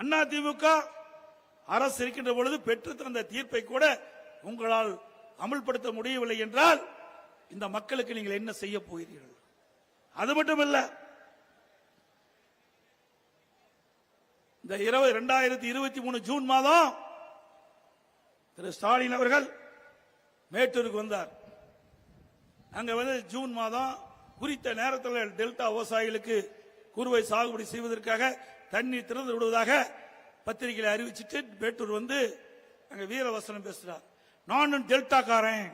அதிமுக அரசு இருக்கின்ற பொழுது பெற்று தந்த தீர்ப்பை கூட உங்களால் அமல்படுத்த முடியவில்லை என்றால் இந்த மக்களுக்கு நீங்கள் என்ன செய்ய போகிறீர்கள்? அது மட்டுமல்ல, இந்த 2023 ஜூன் மாதம் திரு ஸ்டாலின் அவர்கள் மேட்டூருக்கு வந்தார். அங்க வந்து ஜூன் மாதம் குறித்த நேரத்தில் டெல்டா விவசாயிகளுக்கு குறுவை சாகுபடி செய்வதற்காக தண்ணீர் திறந்து விடுவதாக பத்திரிகையில் அறிவிச்சிட்டு மேட்டூர் வந்து அங்க வீரவசனம் பேசுறார். நானும் டெல்டாக்காரன்,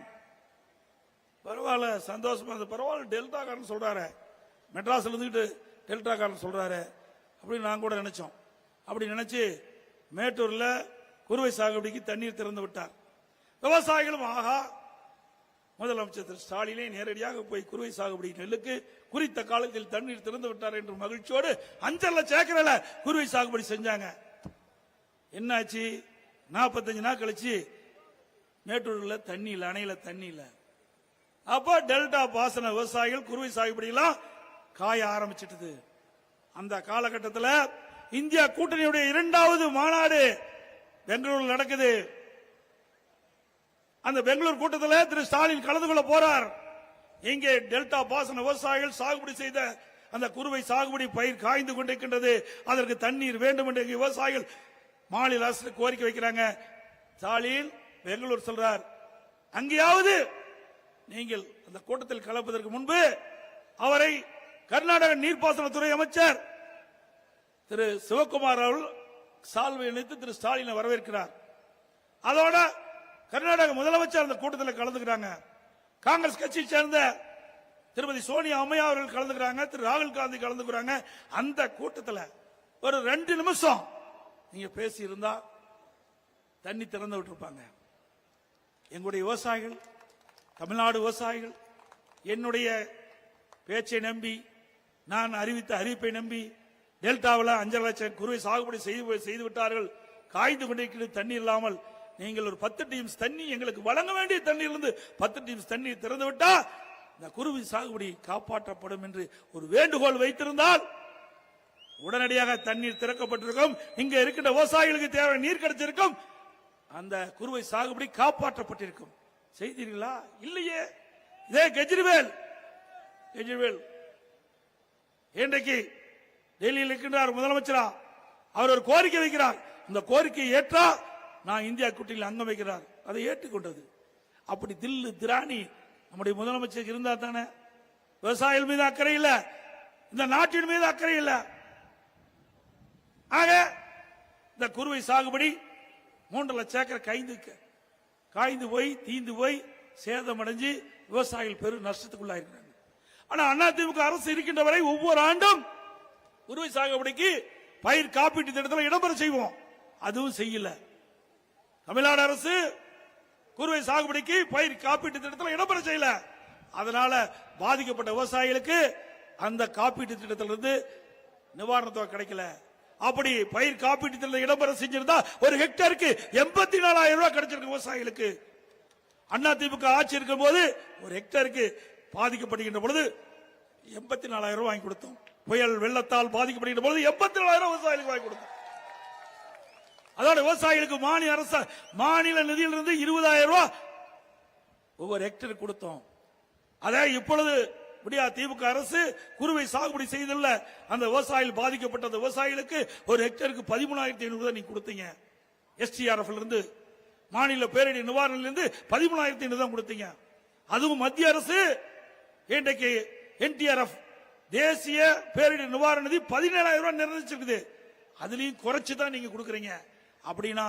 பரவாயில்ல, சந்தோஷமா, பரவாயில்ல, டெல்டாக்காரன் சொல்றாரு, மெட்ராஸ்ல இருந்துட்டு டெல்டாக்காரன் சொல்றாரு அப்படின்னு நான் கூட நினைச்சோம். அப்படி நினைச்சு மேட்டூர்ல குறுவை சாகுபடிக்கு தண்ணீர் திறந்து விட்டார். விவசாயிகளும் ஆகா, முதலமைச்சர் திரு ஸ்டாலினே நேரடியாக போய் குறுவை சாகுபடி நெல்லுக்கு குறித்த காலத்தில் தண்ணீர் திறந்து விட்டார் என்று மகிழ்ச்சியோடு 5 லட்சம் ஏக்கர்ல குறுவை சாகுபடி செஞ்சாங்க. என்னாச்சு? 45 நாள் கழிச்சு மேட்டூர்ல தண்ணி இல்ல, அணையில தண்ணி இல்ல. அப்ப டெல்டா பாசன விவசாயிகள் குறுவை சாகுபடி எல்லாம் காய ஆரம்பிச்சிட்டது. அந்த காலகட்டத்தில் இந்தியா கூட்டணியுடைய 2வது மாநாடு பெங்களூரில் நடக்குது. அந்த பெங்களூர் கூட்டத்தில் திரு ஸ்டாலின் கலந்து கொள்ள போறார். இங்கே டெல்டா பாசன விவசாயிகள் சாகுபடி செய்த அந்த குறுவை சாகுபடி பயிர் காய்ந்து கொண்டிருக்கின்றது. அதற்கு தண்ணீர் வேண்டும் என்று விவசாயிகள் மாநில அரசு கோரிக்கை வைக்கிறாங்க. ஸ்டாலின் பெங்களூர் சொல்றார், அங்கேயாவது நீங்கள் அந்த கூட்டத்தில் கலப்பதற்கு முன்பு அவரை கர்நாடக நீர்ப்பாசனத்துறை அமைச்சர் திரு சிவகுமார் அவர்கள் சால்வை அணித்து திரு ஸ்டாலினை வரவேற்கிறார். அதோட கர்நாடக முதலமைச்சர் அந்த கூட்டத்தில் கலந்துக்கிறாங்க. காங்கிரஸ் கட்சியை சேர்ந்த திருமதி சோனியா அம்மையா அவர்கள் கலந்துக்கிறாங்க. திரு ராகுல் காந்தி கலந்துக்கிறாங்க. அந்த கூட்டத்தில் ஒரு 2 நிமிஷம் நீங்க பேசி இருந்தா தண்ணி திறந்து விட்டுருப்பாங்க. எங்களுடைய விவசாயிகள், தமிழ்நாடு விவசாயிகள் என்னுடைய பேச்சை நம்பி, நான் அறிவித்த அறிவிப்பை நம்பி டெல்டாவில் 5 லட்சம் குறுவை சாகுபடி செய்து விட்டார்கள். காய்ந்து கொண்டிருக்கிறது தண்ணீர் இல்லாமல். நீங்கள் ஒரு 10 டீம்ஸ் தண்ணி எங்களுக்கு வழங்க வேண்டிய தண்ணீரிலிருந்து 10 டீம்ஸ் தண்ணீர் திறந்து விட்டா இந்த குறுவை சாகுபடி காப்பாற்றப்படும் என்று ஒரு வேண்டுகோள் வைத்திருந்தால் உடனடியாக தண்ணீர் திறக்கப்பட்டிருக்கும். இங்க இருக்கின்ற விவசாயிகளுக்கு தேவை நீர் கிடைச்சிருக்கும். அந்த குறுவை சாகுபடி காப்பாற்றப்பட்டிருக்கும். செய்தீர்களா? இல்லையே. இதே கெஜ்ரிவேல் இன்றைக்கு டெல்லியில் இருக்கின்றார் முதலமைச்சரா. அவர் ஒரு கோரிக்கை வைக்கிறார். இந்த கோரிக்கையை ஏற்றா நான் இந்தியா கூட்டணியில் அங்கம் வைக்கிறார். அதை ஏற்றுக்கொண்டது. அப்படி தில்லு திராணி நம்முடைய முதலமைச்சர் இருந்தா தானே. விவசாயிகள் மீது அக்கறை இல்ல, இந்த நாட்டின் மீது அக்கறை இல்ல. ஆக இந்த குறுவை சாகுபடி 3 லட்சம் ஏக்கர் காய்ந்து போய் தீந்து போய் சேதமடைஞ்சு விவசாயிகள் பெரும் நஷ்டத்துக்குள்ளாயிருக்கிறாங்க. ஆனா அதிமுக அரசு இருக்கின்ற வரை ஒவ்வொரு ஆண்டும் குறுவை சாகுபடிக்கு பயிர் காப்பீட்டு திட்டத்தில் இடம்பெற செய்வோம். அதுவும் செய்யல. தமிழ்நாடு அரசு குறுவை சாகுபடிக்கு பயிர் காப்பீட்டு திட்டத்தில் இடம்பெற செய்யல. அதனால பாதிக்கப்பட்ட விவசாயிகளுக்கு அந்த காப்பீட்டு திட்டத்திலிருந்து நிவாரண தொகை கிடைக்கல. அப்படி பயிர் காப்பீட்டு திட்டத்தில் இடம்பெற செஞ்சிருந்தா ஒரு ஹெக்டருக்கு 84,000 ரூபாய் கிடைச்சிருக்கு விவசாயிகளுக்கு. அதிமுக ஆட்சி இருக்கும் போது ஒரு ஹெக்டருக்கு பாதிக்கப்படுகின்ற பொழுது 84,000 ரூபாய் வாங்கி கொடுத்தோம். புயல் வெள்ளத்தால் பாதிக்கப்படுகின்ற பொழுது 84,000 விவசாயிகளுக்கு வாங்கி கொடுத்தோம். அதோட விவசாயிகளுக்கு மாநில நிதியிலிருந்து 20,000 ரூபாய் ஒவ்வொரு ஹெக்டருக்கு கொடுத்தோம். அதே இப்பொழுது திமுக அரசு குறுவை சாகுபடி செய்துள்ள அந்த விவசாயிகள் பாதிக்கப்பட்ட விவசாயிகளுக்கு ஒரு ஹெக்டருக்கு 13,500 நீங்க கொடுத்தீங்க. STRF இருந்து மாநில பேரிடர் நிவாரணத்திலிருந்து 13,500 தான் கொடுத்தீங்க. அதுவும் மத்திய அரசு இன்றைக்கு NTRF தேசிய பேரிடர் நிவாரண நிதி 17,000 ரூபாய் நிர்ணயிச்சிருக்குது. அதுலயும் குறைச்சுதான் நீங்க கொடுக்கறீங்க. அப்படின்னா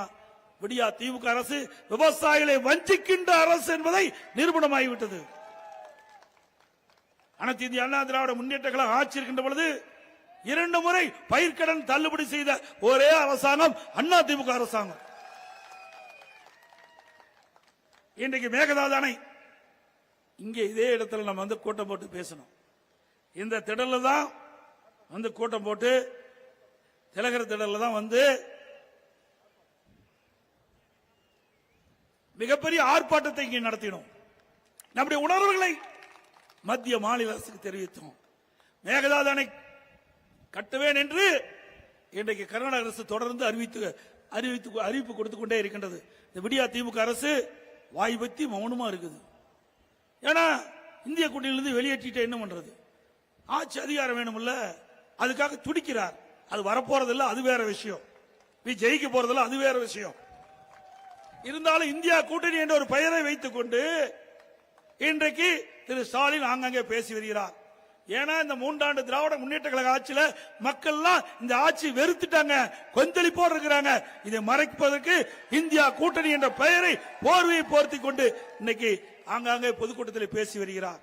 திமுக அரசு விவசாயிகளை வஞ்சிக்கின்ற அரசு என்பதை நிரூபணமாகிவிட்டது. அனைத்து இந்திய அண்ணா திராவிட முன்னேற்ற கழகம் ஆட்சி இருக்கின்ற பொழுது 2 முறை பயிர்க்கடன் தள்ளுபடி செய்த ஒரே அரசாங்கம் அதிமுக அரசாங்கம். இன்றைக்கு மேகதாது அணை இங்கே இதே இடத்துல நம்ம வந்து கூட்டம் போட்டு பேசணும். இந்த திடல்ல தான் வந்து கூட்டம் போட்டு திலகர திடல்ல தான் வந்து மிகப்பெரிய ஆர்ப்பாட்டத்தை இங்கே நடத்தினோம். நம்முடைய உணர்வுகளை மத்திய மாநில அரசுக்கு தெரிவித்தோம். மேகதாது அணை கட்டுவேன் என்று இன்றைக்கு கர்நாடக அரசு தொடர்ந்து அறிவிப்பு கொடுத்து கொண்டே இருக்கின்றது. இந்த விடியா திமுக அரசு வாய் பத்தி மௌனமா இருக்குது. ஏன்னா இந்திய கூட்டணியிலிருந்து வெளியேற்றிட்டு என்ன பண்றது? ஆட்சி அதிகாரம் வேணும்ல, அதுக்காக துடிக்கிறார். அது வரப்போறதில்ல, அது வேற விஷயம். ஜெயிக்க போறதில்ல, அது வேற விஷயம். இருந்தாலும் இந்தியா கூட்டணி என்ற ஒரு பெயரை வைத்துக் கொண்டு இன்றைக்கு திரு ஸ்டாலின் ஆங்காங்கே பேசி வருகிறார். ஏன்னா இந்த 3 ஆண்டு திராவிட முன்னேற்ற கழக ஆட்சியில மக்கள் இந்த ஆட்சி வெறுத்துட்டாங்க, கொந்தளிப்போடு இருக்கிறாங்க. இதை மறைப்பதற்கு இந்தியா கூட்டணி என்ற பெயரை போர்வையை போர்த்தி கொண்டு இன்னைக்கு ஆங்காங்கே பொதுக்கூட்டத்தில் பேசி வருகிறார்.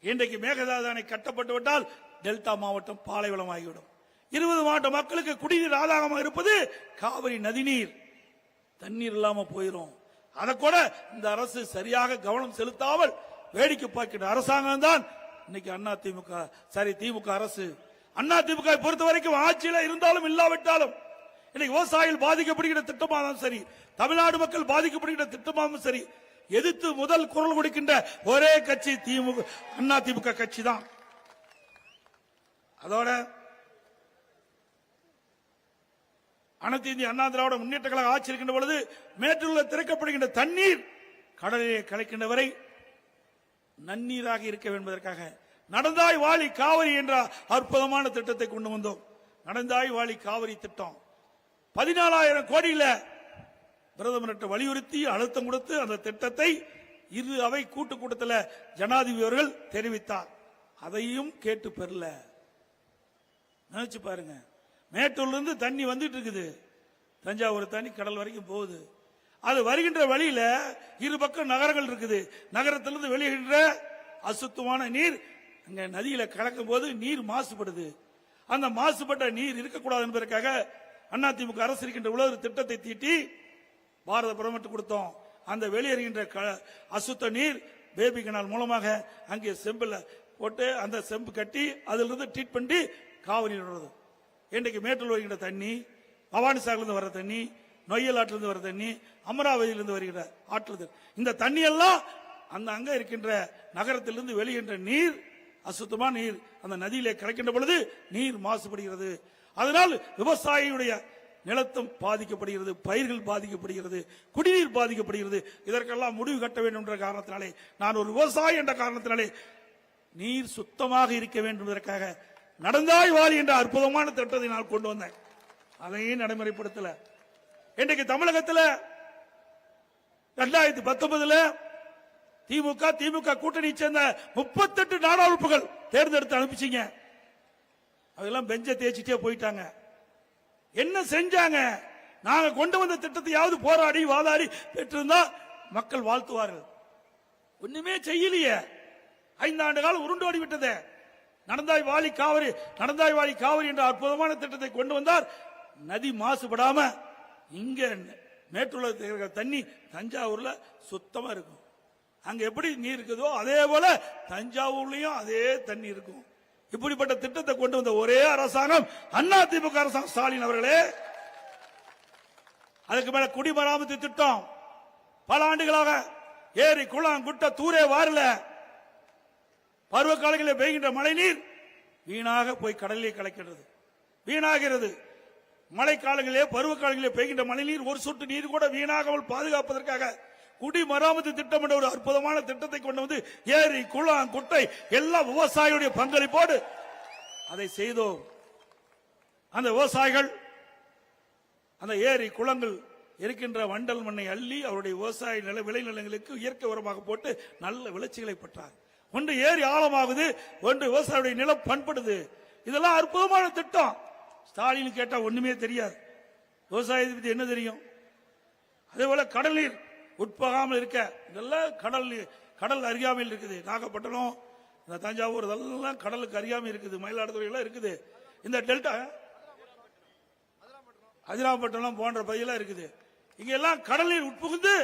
இன்றைக்கு மேகதாது அணை கட்டப்பட்டு விட்டால் டெல்டா மாவட்டம் பாலைவனம் ஆகிவிடும். 20 மாவட்ட மக்களுக்கு குடிநீர் ஆதாரமாக இருப்பது காவிரி நதிநீர். தண்ணீர் இல்லாம போயிரும். அதை கூட இந்த அரசு சரியாக கவனம் செலுத்தாமல் வேடிக்கை பார்க்கிற அரசாங்கம் தான் இன்னைக்கு திமுக அரசு. திமுக பொறுத்த வரைக்கும் ஆட்சியில இருந்தாலும் இல்லாவிட்டாலும் இன்னைக்கு விவசாயிகள் பாதிக்கப்படுகிற திட்டமாகவும் சரி, தமிழ்நாடு மக்கள் பாதிக்கப்படுகிற திட்டமாகவும் சரி, எதிர்த்து முதல் குரல் கொடுக்கின்ற ஒரே கட்சி திமுக கட்சி தான். அதோட அனைத்து இந்திய அண்ணா திராவிட முன்னேற்ற கழக ஆட்சி இருக்கின்ற பொழுது மேட்டூரில் திறக்கப்படுகின்ற தண்ணீர் கடலிலே கலக்கின்ற வரை நன்னீராக இருக்க வேண்டும் என்பதற்காக நடந்தாய் வாழி காவிரி என்ற அற்புதமான திட்டத்தை கொண்டு வந்தோம். நடந்தாய் வாழி காவிரி திட்டம் 14,000 கோடியில பிரதமர்கிட்ட வலியுறுத்தி அழுத்தம் கொடுத்து அந்த திட்டத்தை இரு அவை கூட்டத்தில் ஜனாதிபதி அவர்கள் தெரிவித்தார். அதையும் கேட்டு பெறல. நினைச்சு பாருங்க, மேட்டூர்ல இருந்து தண்ணி வந்துட்டு இருக்குது, தஞ்சாவூர் தண்ணி கடல் வரைக்கும் போகுது. அது வருகின்ற வழியில இரு பக்கம் நகரங்கள் இருக்குது. நகரத்திலிருந்து வெளியிடுற அசுத்தமான நீர் அங்க நதியில கலக்கும் போது நீர் மாசுபடுது. அந்த மாசுபட்ட நீர் இருக்கக்கூடாது என்பதற்காக அதிமுக அரசு இருக்கின்ற உலக திட்டத்தை தீட்டி பாரத பிரதமர் கொடுத்தோம். அந்த வெளியேறுகின்ற அசுத்த நீர் பேபி கனால் மூலமாக அங்கே செம்புல போட்டு அந்த செம்பு கட்டி அதிலிருந்து ட்ரீட் பண்ணி காவிரி வருது. இன்றைக்கு மேட்டூர் வருகின்ற தண்ணி, பவானி சாகரிலிருந்து வர தண்ணி, நொய்யல் ஆற்றிலிருந்து வர தண்ணி, அமராவதியிலிருந்து வருகிற ஆற்று, இந்த தண்ணி எல்லாம் அங்க இருக்கின்ற நகரத்திலிருந்து வெளியின்ற நீர் அசுத்தமான நீர் அந்த நதியிலே கலக்கின்ற பொழுது நீர் மாசுபடுகிறது. அதனால் விவசாயியுடைய நிலத்தும் பாதிக்கப்படுகிறது, பயிர்கள் பாதிக்கப்படுகிறது, குடிநீர் பாதிக்கப்படுகிறது. இதற்கெல்லாம் முடிவு கட்ட வேண்டும் என்ற காரணத்தினாலே, நான் ஒரு விவசாயி என்ற காரணத்தினாலே நீர் சுத்தமாக இருக்க வேண்டும் என்பதற்காக நடந்தாய் வாழி என்ற அற்புதமான திட்டத்தை நான் கொண்டு வந்தேன். அதையும் நடைமுறைப்படுத்தல. இன்றைக்கு தமிழகத்தில் 2019 திமுக கூட்டணி சேர்ந்த 38 நாடாளுப்புகள் தேர்ந்தெடுத்து அனுப்பிச்சிங்க. அதெல்லாம் பெஞ்ச தேய்ச்சிட்டே போயிட்டாங்க. என்ன செஞ்சாங்க? நாங்க கொண்டு வந்த திட்டத்தையாவது போராடி வாதாடி பெற்றிருந்தா மக்கள் வாழ்த்துவார்கள். ஒண்ணுமே செய்யலையே. 5 ஆண்டு காலம் உருண்டோடி விட்டது. நடந்தாய் வாழி காவிரி என்ற அற்புதமான திட்டத்தை கொண்டு வந்தார். நதி மாசுபடாம இங்க மேட்டூர்ல தண்ணி தஞ்சாவூர்ல சுத்தமா இருக்கும். அங்க எப்படி நீர் இருக்குதோ அதே போல தஞ்சாவூர்லயும் அதே தண்ணி இருக்கும். இப்படிப்பட்ட திட்டத்தை கொண்டு வந்த ஒரே அரசாங்கம் அதிமுக அரசாங்கம். ஸ்டாலின் அவர்களே, அதுக்கு மேல குடிமராமத்து திட்டம் பல ஆண்டுகளாக ஏரி குளம் குட்டை தூரே வாரல. பருவ காலங்களில் பெய்கின்ற மழை நீர் வீணாக போய் கடலிலே கலக்கிறது, வீணாகிறது. மழை காலங்களிலே பருவ காலங்களிலே பெய்கின்ற மழை நீர் ஒரு சொட்டு நீர் கூட வீணாகாமல் பாதுகாப்பதற்காக குடிமராமத்து திட்டம் என்ற ஒரு அற்புதமான திட்டத்தை கொண்டு வந்து ஏரி குளம் குட்டை எல்லா விவசாயிகளுடைய பங்களிப்போடு அதை செய்தோம். அந்த விவசாயிகள் அந்த ஏரி குளங்கள் இருக்கின்ற வண்டல் மண்ணை அள்ளி அவருடைய விவசாய விளைநிலங்களுக்கு இயற்கை உரமாக போட்டு நல்ல விளைச்சல்களை பெற்றார். ஒன்று ஏரி ஆழமாகுது, ஒன்று விவசாயியுடைய நிலம் பண்படுது. இதெல்லாம் அற்புதமான திட்டம். ஸ்டாலின் கேட்டா ஒண்ணுமே தெரியாது. விவசாயத்தை பத்தி என்ன தெரியும்? அதே போல கடல் நீர் உட்பகாமல் இருக்க இதெல்லாம் கடல் அருகாமையில் இருக்குது. நாகப்பட்டினம், இந்த தஞ்சாவூர் இதெல்லாம் கடலுக்கு அருகாமல் இருக்குது. மயிலாடுதுறை எல்லாம் இருக்குது. இந்த டெல்டா அதிராம்பட்டினம் போன்ற பகுதியெல்லாம் இருக்குது. இங்க எல்லாம் கடல் நீர் உட்புகுந்து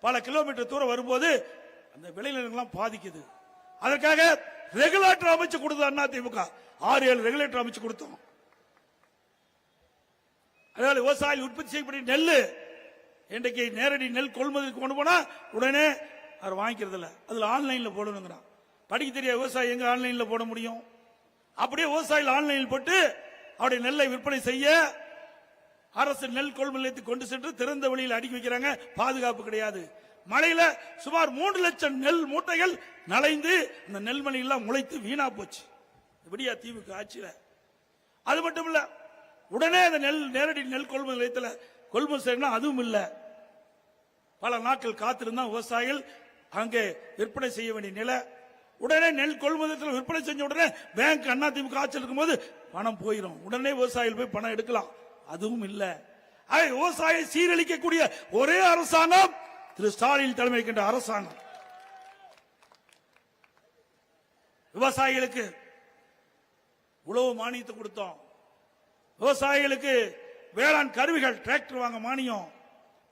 பல கிலோமீட்டர் தூரம் வரும்போது அந்த விளைநிலங்கள்லாம் பாதிக்குது. அதற்காக ரெகுலேட்டர் அமைச்சு கொடுத்தது அதிமுக. 6-7 ரெகுலேட்டர் அமைச்சு கொடுத்தோம். அதனால விவசாயிகள் உற்பத்தி செய்யக்கூடிய நெல் இன்றைக்கு நேரடி நெல் கொள்முதலுக்கு கொண்டு போனா உடனே அவர் வாங்கிக்கிறது இல்ல. அதுல ஆன்லைன்ல போடணுங்கிறான். படிக்க தெரியாத விவசாயி எங்க ஆன்லைன்ல போட முடியும்? அப்படியே விவசாயிகள் ஆன்லைனில் போட்டு அவருடைய நெல்லை விற்பனை செய்ய அரசு நெல் கொள்முதல் நிலையத்துக்கு கொண்டு சென்று திறந்த வெளியில் அடுக்கி வைக்கிறாங்க. பாதுகாப்பு கிடையாது. மழையில சுமார் 3 லட்சம் நெல் மூட்டைகள் நனைந்து அந்த நெல்மணி எல்லாம் முளைத்து வீணா போச்சு விடியா திமுக ஆட்சியில. அது மட்டும் இல்ல, உடனே அந்த நெல் நேரடி நெல் கொள்முதல் நிலையத்தில் கொள்முதல் செய்யணும், அதுவும் இல்ல. பல நாட்கள் காத்திருந்தா விவசாயிகள் அங்கே விற்பனை செய்ய வேண்டிய நிலை. உடனே நெல் கொள்முதல் விற்பனை செஞ்ச உடனே பேங்க் அதிமுக ஆட்சியில் இருக்கும்போது பணம் போயிடும். உடனே விவசாயிகள் போய் பணம் எடுக்கலாம், அதுவும் இல்ல. விவசாயியை சீரழிக்கக்கூடிய ஒரே அரசாங்கம் திரு ஸ்டாலின் தலைமைக்கின்ற அரசாங்கம். விவசாயிகளுக்கு உழவு மானியத்தை கொடுத்தோம். விவசாயிகளுக்கு வேளாண் கருவிகள் டிராக்டர் வாங்க மானியம்,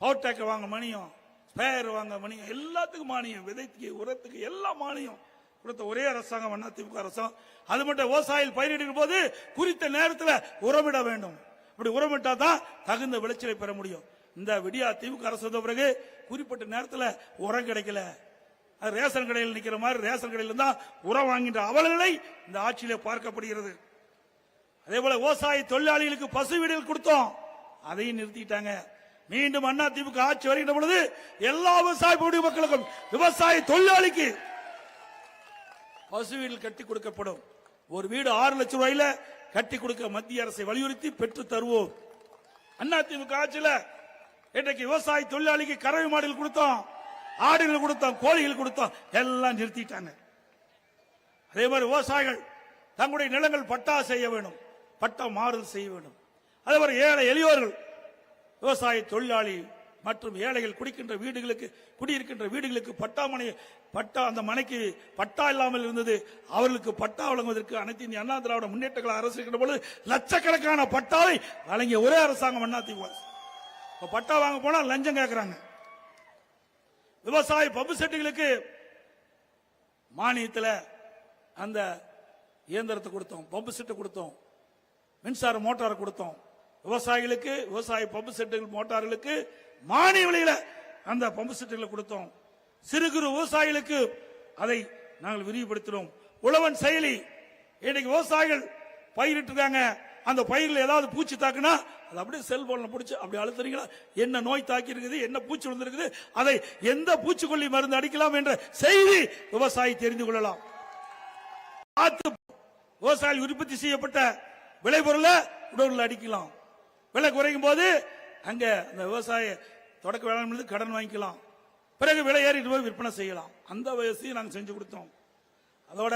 பவர் டிராக்டர் வாங்க மானியம், ஸ்பேர் வாங்க மானியம், எல்லாத்துக்கும் மானியம், விதைக்கு உரத்துக்கு எல்லாம் மானியம் கொடுத்த ஒரே அரசாங்கம் அதிமுக அரசாங்கம். அது மட்டும் விவசாயிகள் பயிரிடும் போது குறித்த நேரத்தில் உரமிட வேண்டும். அப்படி உரமிட்டா தான் தகுந்த விளைச்சலை பெற முடியும். இந்த விடியா திமுக அரசு வந்த பிறகு குறிப்பிட்ட நேரத்தில் உரம் கிடைக்கல. ரேஷன் கடையில் நிக்கிற மாதிரி ரேஷன் கடையில் தான் உரம் வாங்கின்ற அவலங்களை இந்த ஆட்சியிலே பார்க்கப்படுகிறது. அதே போல விவசாய தொழிலாளிகளுக்கு பசு வீடுகள் கொடுத்தோம், அதையும் நிறுத்திட்டாங்க. மீண்டும் அதிமுக ஆட்சி வருகின்ற பொழுது எல்லா விவசாய மக்களுக்கும் விவசாய தொழிலாளிக்கு பசு வீடு கட்டி கொடுக்கப்படும். ஒரு வீடு 6 லட்சம் ரூபாயில கட்டி கொடுக்க மத்திய அரசை வலியுறுத்தி பெற்று தருவோம். அதிமுக ஆட்சியில் இன்றைக்கு விவசாய தொழிலாளிக்கு கறவை மாடுகள் கொடுத்தோம், ஆடுகள் கொடுத்தோம், கோழிகள் கொடுத்தோம், எல்லாம் நிறுத்திட்டாங்க. அதே மாதிரி விவசாயிகள் தங்களுடைய நிலங்கள் பட்டா செய்ய வேண்டும், பட்டா மாறுதல் செய்ய வேண்டும். அதே மாதிரி ஏழை எளியோர்கள் விவசாய தொழிலாளி மற்றும் ஏழைகள் குடியிருக்கின்ற வீடுகளுக்கு பட்டா அந்த மனைக்கு பட்டா இல்லாமல் இருந்தது, அவர்களுக்கு பட்டா வழங்குவதற்கு அனைத்து இந்திய அண்ணா திராவிட முன்னேற்ற கழக அரசு இருக்கின்ற பொழுது லட்சக்கணக்கான பட்டாவை வழங்கிய ஒரே அரசாங்கம் அதிமுக. பட்டா வாங்க போனா லஞ்சம் கேட்கிறாங்க. விவசாய பம்பு செட்டுகளுக்கு மானியத்தில் அந்த இயந்திரத்தை கொடுத்தோம், பம்பு செட்டை கொடுத்தோம், மின்சார மோட்டார் கொடுத்தோம். விவசாயிகளுக்கு விவசாய பம்பு செட்டுகள் மோட்டார்களுக்கு மானிய விலையில அந்த பம்பு செட்டுகளை கொடுத்தோம். சிறு குறு விவசாயிகளுக்கு அதை நாங்கள் விரிவுபடுத்தினோம். உழவன் செயலி இன்னைக்கு விவசாயிகள் பயிரிட்டு இருக்காங்க, அந்த பயிரில் ஏதாவது பூச்சி தாக்குனா அது அப்படியே செல்போன்ல பிடிச்சு அப்படி அழுத்துறீங்களா, என்ன நோய் தாக்கி இருக்குது, என்ன பூச்சி விழுந்திருக்குது, அதை எந்த பூச்சிக்கொல்லி மருந்து அடிக்கலாம் என்ற செய்தி விவசாயி தெரிந்து கொள்ளலாம். விவசாயிகள் உற்பத்தி செய்யப்பட்ட விளைபொருளை உடவுல அடிக்கலாம். விலை குறையும் போது அங்க அந்த விவசாய தொடக்க வேளாண் கடன் வாங்கிக்கலாம், பிறகு விலை ஏறிட்டு போய் விற்பனை செய்யலாம். அந்த வயசையும் நாங்கள் செஞ்சு கொடுத்தோம். அதோட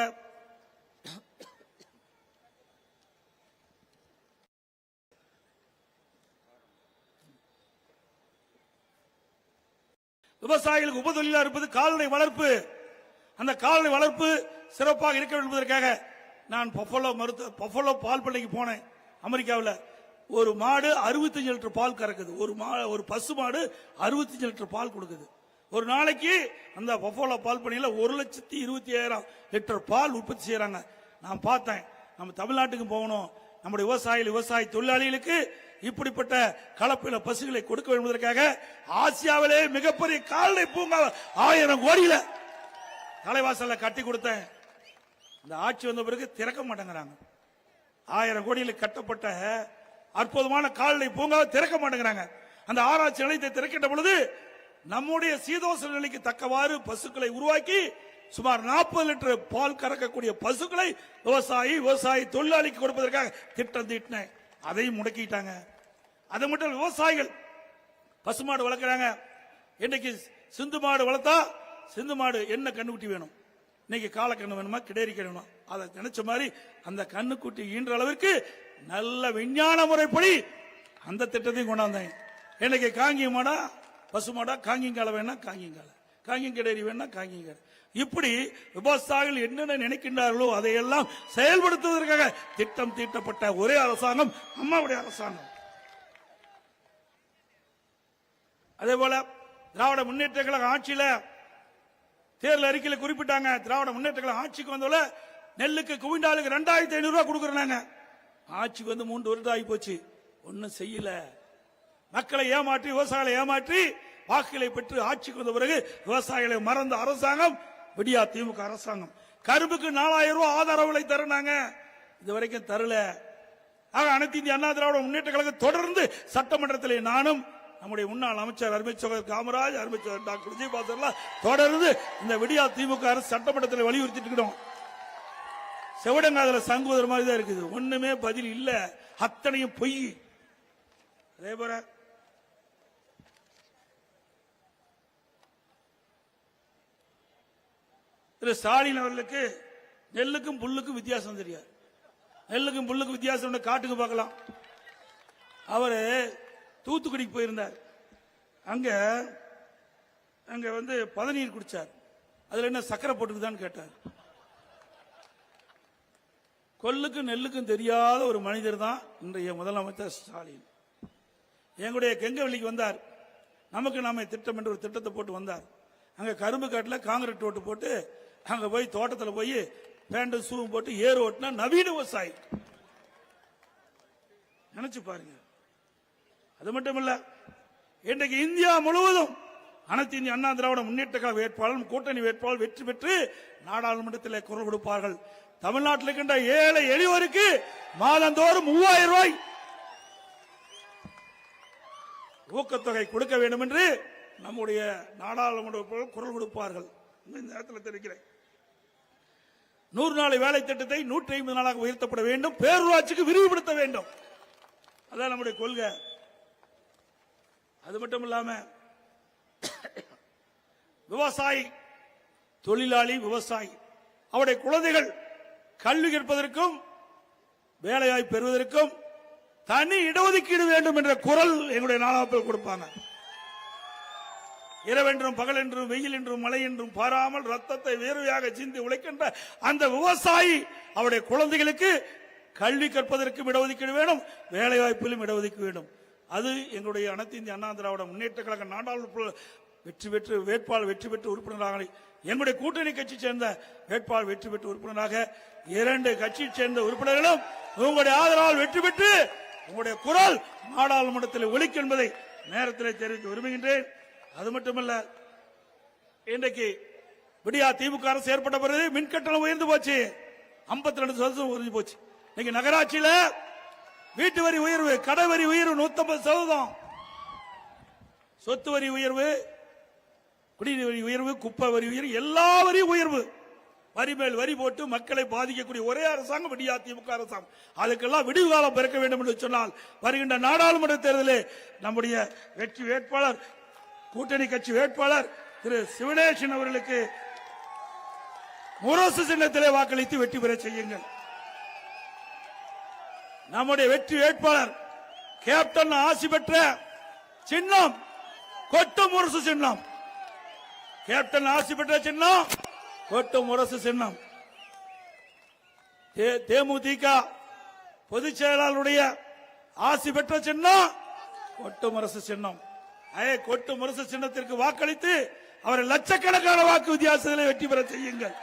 விவசாயிகளுக்கு உபதொழிலா இருப்பது கால்நடை வளர்ப்பு. அந்த கால்நடை வளர்ப்பு சிறப்பாக இருக்க வேண்டும் என்பதற்காக நான் பஃபலோ பால் பண்ணைக்கு போனேன். அமெரிக்காவில் ஒரு மாடு 65 லிட்டர் பால் கறக்குது. ஒரு பசு மாடு 65 லிட்டர் பால் கொடுக்குது. ஒரு நாளைக்கு அந்த பஃபலோ பால் பண்ணையில 1,25,000 லிட்டர் பால் உற்பத்தி செய்யறாங்க. நான் பார்த்தேன். நம்ம தமிழ்நாட்டுக்கு போகணும், நம்முடைய விவசாய தொழிலாளிகளுக்கு இப்படிப்பட்ட கலப்பில பசுகளை கொடுக்க வேண்டும் என்பதற்காக ஆசியாவிலே மிகப்பெரிய கால்நடை பூங்கா 1000 கோடியில தலைவாசல கட்டி கொடுத்தேன். இந்த ஆட்சி வந்த பிறகு திறக்க மாட்டேங்கிறாங்க. 1000 கோடியில் கட்டப்பட்ட அற்புதமான கால்நடை பூங்காவை திறக்க மாட்டேங்கிறாங்க. அந்த ஆராய்ச்சி நிலையத்தை திறக்கின்ற பொழுது நம்முடைய சீதோசன நிலைக்கு தக்கவாறு பசுக்களை உருவாக்கி சுமார் 40 லிட்டர் பால் கறக்கக்கூடிய பசுக்களை விவசாய தொழிலாளிக்கு கொடுப்பதற்காக திட்டம் தீட்டினேன். அதையும் முடக்கிட்டாங்க. அது மட்டும் விவசாயிகள் பசுமாடு வளர்க்கிறாங்க. இன்னைக்கு சிந்து மாடு வளர்த்தா சிந்து மாடு என்ன கண்ணுக்குட்டி வேணும், இன்னைக்கு காலக்கண்ணு வேணுமா, கிடேரி வேணுமா, அதை நினைச்ச மாதிரி அந்த கண்ணுக்குட்டி ஈன்ற அளவிற்கு நல்ல விஞ்ஞான முறைப்படி அந்த திட்டத்தையும் கொண்டாந்தேன். இன்னைக்கு காங்கி மாடா பசுமாடா, காங்கிங்கால வேணா காங்கிங்கால, காங்கிங் கிடேரி வேணா காங்கிங்கால, இப்படி விவசாயிகள் என்னென்ன நினைக்கின்றார்களோ அதையெல்லாம் செயல்படுத்துவதற்காக திட்டம் தீட்டப்பட்ட ஒரே அரசாங்கம் அம்மாவுடைய அரசாங்கம். அதே போல திராவிட முன்னேற்ற கழக ஆட்சியில தேர்தல் அறிக்கையில் குறிப்பிட்டாங்க, திராவிட முன்னேற்ற கழக ஆட்சிக்கு வந்தோல நெல்லுக்கு குவிண்டாலுக்கு 2,500 ரூபாய் கொடுக்கறாங்க. ஆட்சிக்கு வந்து 3 வருடம் ஆகி போச்சு, ஒன்னும் செய்யல. மக்களை ஏமாற்றி விவசாயிகளை ஏமாற்றி வாக்குகளை பெற்று ஆட்சிக்கு வந்த பிறகு விவசாயிகளை மறந்த அரசாங்கம் விடியா திமுக அரசாங்கம். கரும்புக்கு 4,000 ரூபாய் ஆதரவு விலை தருனாங்க, இதுவரைக்கும் தரல. ஆக அனைத்து இந்திய அண்ணா திராவிட முன்னேற்ற கழகம் தொடர்ந்து சட்டமன்றத்திலே நானும் நம்முடைய முன்னாள் அமைச்சர் அருமை சகோதரர் காமராஜ், அருமை சகோதரர் டாக்டர் விஜயபாஸ்கர் தொடர்ந்து இந்த விடியா திமுக அரசு சட்டமன்றத்தில் வலியுறுத்திட்டு இருக்கிறோம். செவடங்காதல சங்குவதர் மாதிரி தான் இருக்குது, ஒண்ணுமே பதில் இல்ல, அத்தனையும் பொய். அதே போல திரு ஸ்டாலின் அவர்களுக்கு நெல்லுக்கும் புல்லுக்கும் வித்தியாசம் தெரியாது. நெல்லுக்கும் புல்லுக்கும் வித்தியாசம் காட்டுக்கு பார்க்கலாம். அவரு தூத்துக்குடிக்கு போயிருந்தார். அங்க அங்க வந்து பதநீர் குடிச்சார். அதுல என்ன சக்கரை போட்டுக்குதான்னு கேட்டார். கொல்லுக்கும் நெல்லுக்கும் தெரியாத ஒரு மனிதர் தான் இன்றைய முதலமைச்சர் ஸ்டாலின். எங்களுடைய கெங்கவள்ளிக்கு வந்தார். நமக்கு நாம திட்டம் என்று ஒரு திட்டத்தை போட்டு வந்தார். அங்க கரும்பு காட்டில் காங்கிரீட் ஓட்டு போட்டு அங்க போய் தோட்டத்தில் போய் பேண்ட் ஷூ போட்டு ஏறு ஓட்டுனா நவீன விவசாயி. நினைச்சு பாருங்க. அது மட்டும் இல்ல, இன்றைக்கு இந்தியா முழுவதும் அனைத்து இந்திய அண்ணா திராவிட முன்னேற்ற கழக வேட்பாளர், கூட்டணி வேட்பாளர் வெற்றி பெற்று நாடாளுமன்றத்தில் குரல் கொடுப்பார்கள். தமிழ்நாட்டில் இருக்கின்ற ஏழை எளியோருக்கு மாதந்தோறும் 3000 ரூபாய் ஊக்கத்தொகை கொடுக்க வேண்டும் என்று நம்முடைய நாடாளுமன்ற குரல் கொடுப்பார்கள். இந்த நேரத்தில் தெரிவிக்கிறேன், 100 நாள் வேலை திட்டத்தை 150 நாளாக உயர்த்தப்பட வேண்டும், பேரூராட்சிக்கு விரிவுபடுத்த வேண்டும். அதான் நம்முடைய கொள்கை. அது மட்டும் இல்லாம விவசாயி, தொழிலாளி விவசாயி அவருடைய குழந்தைகள் கல்வி கற்பதற்கும் வேலைவாய்ப்பு பெறுவதற்கும் தனி இடஒதுக்கீடு வேண்டும் என்ற குரல் எங்களுடைய நாடாளுமன்றத்தில் கொடுப்பாங்க. இரவென்றும் பகல் என்றும் வெயில் என்றும் மழை என்றும் பாராமல் ரத்தத்தை வேர்வையாக சிந்தி உழைக்கின்ற அந்த விவசாயி அவருடைய குழந்தைகளுக்கு கல்வி கற்பதற்கும் இடஒதுக்கீடு வேணும், வேலை வாய்ப்பிலும் இடஒதுக்கீடு வேண்டும். அது எங்களுடைய அனைத்து இந்திய அண்ணா திராவிட முன்னேற்ற கழக நாடாளுமன்ற வெற்றி பெற்று வேட்பாளர் வெற்றி பெற்று உறுப்பினராக, எங்களுடைய கூட்டணி கட்சி சேர்ந்த வேட்பாளர் வெற்றி பெற்று உறுப்பினராக 2 கட்சியை சேர்ந்த உறுப்பினர்களும் உங்களுடைய ஆதரவால் வெற்றி பெற்று உங்களுடைய குரல் நாடாளுமன்றத்தில் ஒலிக்கும் என்பதை நேரத்தில் தெரிவித்து விரும்புகின்றேன். அது மட்டுமல்ல, இன்றைக்கு விடியா திமுக அரசு ஏற்பட்ட பிறகு மின்கட்டணம் உயர்ந்து போச்சு, 52% உயர்ந்து போச்சு. இன்னைக்கு நகராட்சியில வீட்டு வரி உயர்வு, கடை வரி உயர்வு 150%, சொத்து வரி உயர்வு, குடிநீர் வரி உயர்வு, குப்பை வரி உயர்வு, எல்லா வரியும் உயர்வு. வரி மேல் வரி போட்டு மக்களை பாதிக்கக்கூடிய ஒரே அரசாங்கம் விடியா திமுக அரசாங்கம். அதுக்கெல்லாம் விடிவு காலம் பிறக்க வேண்டும் என்று சொன்னால் வருகின்ற நாடாளுமன்ற தேர்தலில் நம்முடைய வெற்றி வேட்பாளர், கூட்டணி கட்சி வேட்பாளர் திரு சிவனேசன் அவர்களுக்கு முரசு சின்னத்திலே வாக்களித்து வெற்றி பெற செய்யுங்கள். நம்முடைய வெற்றி வேட்பாளர் கேப்டன் ஆசி பெற்ற சின்னம் கொட்டு முரசு சின்னம். கேப்டன் ஆசி பெற்ற சின்னம் கொட்டு முரசு சின்னம். தேமுதிக பொதுச் செயலாளருடைய ஆசி பெற்ற சின்னம் கொட்டு முரசு சின்னம். கொட்டு முரசு சின்னத்திற்கு வாக்களித்து அவரை லட்சக்கணக்கான வாக்கு வித்தியாசத்தில் வெற்றி பெற செய்யுங்கள்.